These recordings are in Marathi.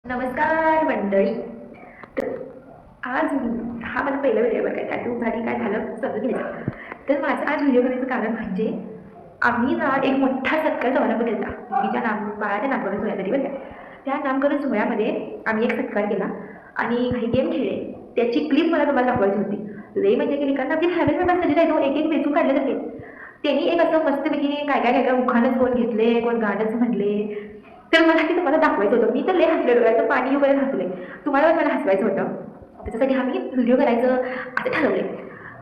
नमस्कार मंडळी. तर आज हा माझा पहिला व्हिडिओ बघा. टॅटू झाली काय झालं समजून घ्यायचं. तर माझं आज व्हिडिओ करायचं कारण म्हणजे आम्ही ना एक मोठा सत्कार समारंभ केला मुलीच्या बाळाच्या नामकरण सोहळ्यासाठी बरं का. त्या नामकरण सोहळ्यामध्ये आम्ही एक सत्कार केला आणि काही गेम खेळले. त्याची क्लिप मला तुम्हाला दाखवायची होती. लई म्हणजे की कारण आपली फॅमिली मेंबर सगळे आहे तो एक एक वेचून काढले जाते. त्यांनी एक असं मस्तपैकी काय उखाणच कोण घेतले कोण गाणंच म्हणले. तर मला ते तुम्हाला दाखवायचं होतं. मी तर लय हसले, डोळ्याचं पाणी येऊपर्यंत हसले. तुम्हाला पण मला हसवायचं होतं. त्याच्यासाठी आम्ही व्हिडिओ करायचं असं ठरवले.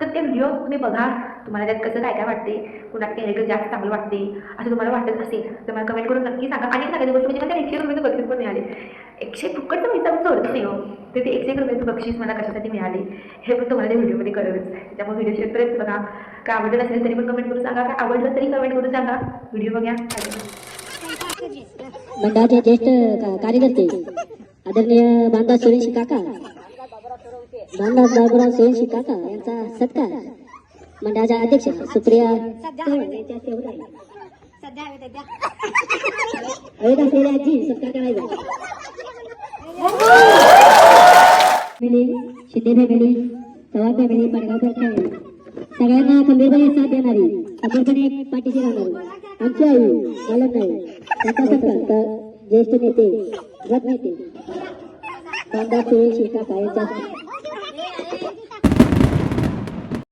तर ते व्हिडिओ तुम्ही बघा. तुम्हाला त्यात कसं काय वाटते, कुणाला कॅरेक्टर जास्त चांगलं वाटते असं तुम्हाला वाटत असेल तर मला कमेंट करून नक्की सांगा. आणि सांगायची गोष्ट म्हणजे मला 100 रुपयाचं बक्षीस पण मिळाले. 100 फुकटचं पैसा पण सोडत नाही हो. तर ते 100 रुपयाचं बक्षीस मला कशासाठी मिळाले हे पण तुम्हाला त्या व्हिडिओमध्ये कळवलंच. त्यामुळे व्हिडिओ शेअरपर्यंत बघा. काय आवडलं नसेल तरी पण कमेंट करून सांगा. काय आवडलं तरी कमेंट करून सांगा. व्हिडिओ बघा. मंडळाचे ज्येष्ठ कार्यकर्ते आदरणीय बांधा सोरेंशी काका, बांधा बाबुराव सोरेंशी काका यांचा सत्कार मंडळाच्या अध्यक्ष सुप्रिया यांच्या आजी सत्कार करायचा. Shinde family, Chavan family, Padgaonkar family सगळ्यांना खंबीरपणे साथ देणारी, खंबीरपणे पाठीशी राहणारी आमची आई मालक नाही त्याचा सत्कार ज्येष्ठ नेते गट नेते बांधा सोरेंशी काका यांचा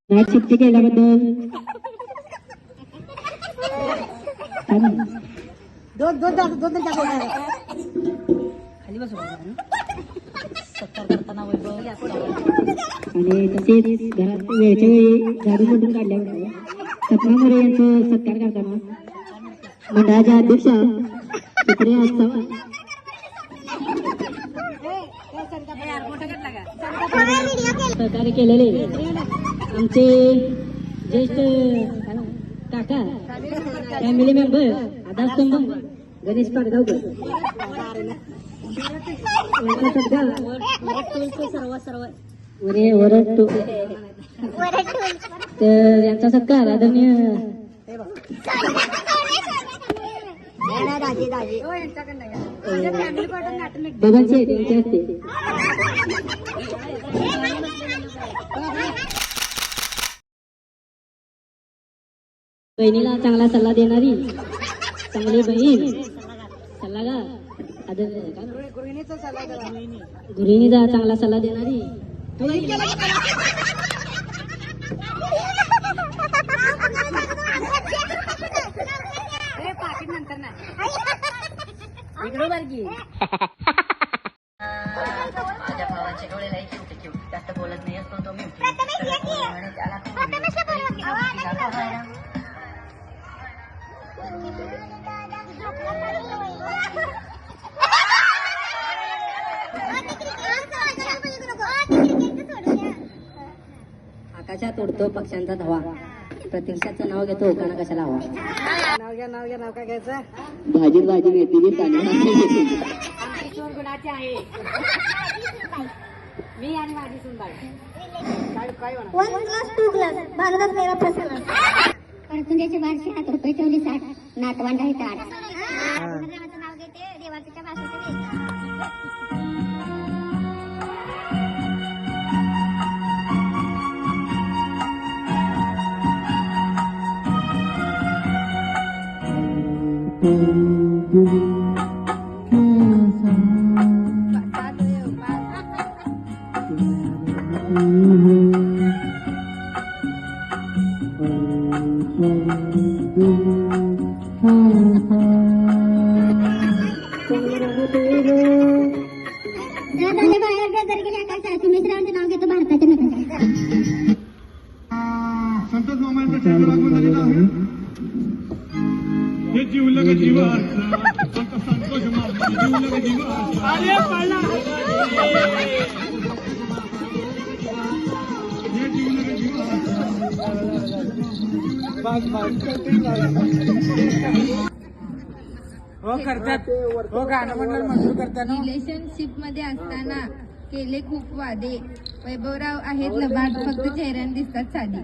मॅच शिफ्ट केल्याबद्दल आणि तसेच घरात वेळच्या वेळी झाडू मधून काढल्याबद्दल सपना मोरे यांचं सत्कार करताना मंडळाच्या अध्यक्षा सुप्रिया चव्हाण सहकार्य केलेले आमचे ज्येष्ठ काका फॅमिली मेंबर आधारस्तंभ गणेश पाडगावकर तर यांचा सत्कार आदरणीय बघायचे त्यांचे असते. बहिणीला चांगला सल्ला देणारी चांगली बहीण सल्लागार गृहिणीचा चांगला सल्ला देणारी माझ्या भावाचे डोळे लई क्यूट जास्त बोलत नाही असतो तो मी आकाशात उडतो पक्ष्यांचा धवा, प्रतीक्षाचं नाव घेतो काना कशाला हवा. नाव काय घ्यायचं. भाजी मेथीची गुणाचे आहे मी आणि माझी सुनबाई. काय कारतुंड्याचे बारशे 8 रुपये 24 नातवंड आहे 8. नाव घेते देवाच्या भाषेत. मित्रांचे नाव घेतो भारताचे नका. संतोष मामांचं चेहरा लागून झालेला आहे. हे जीवलग जीवाचा संतोष मामा जीवलग जीवाचा हे जीवलग जीवाचा हो करतात. हो गाणं म्हणलं मंजूर करताना रिलेशनशिप मध्ये असताना केले खूप वादे. वैभवराव आहेत लबाड, फक्त चेहऱ्याने दिसतात साधी.